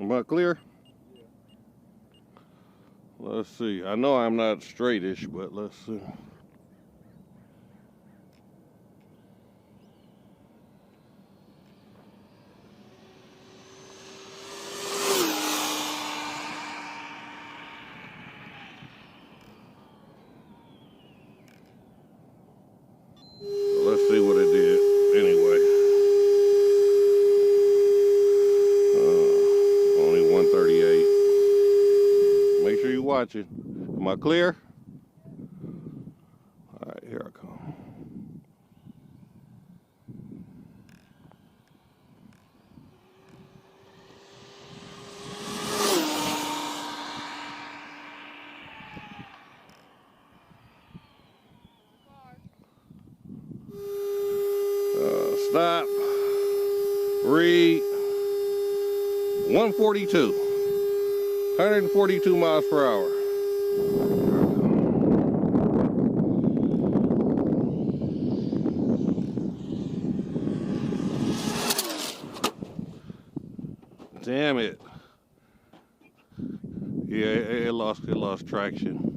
Am I clear? Let's see. I know I'm not straightish, but let's see. Let's see what it did anyway. Only 138. Make sure you watch it. Am I clear? All right, here I come. Stop. Read. 142. 142 miles per hour. Damn it. Yeah, it lost traction.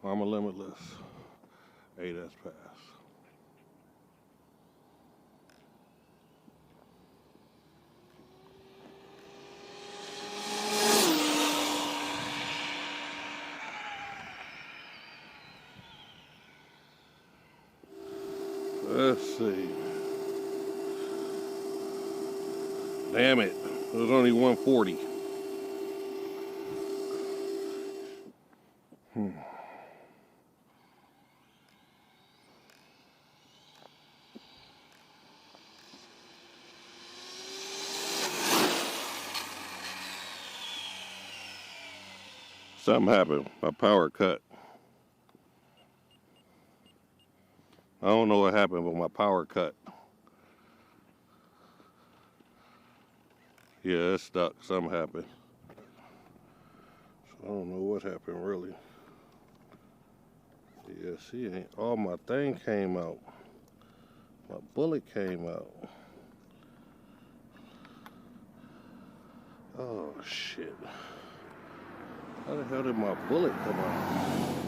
Arrma Limitless. 8S pass. Let's see. Damn it. It was only 140. Something happened. My power cut. I don't know what happened, but my power cut. Yeah, it's stuck. Something happened. So I don't know what happened really. Yeah, see, all my thing came out. My bullet came out. Oh shit. How the hell did my bullet come out?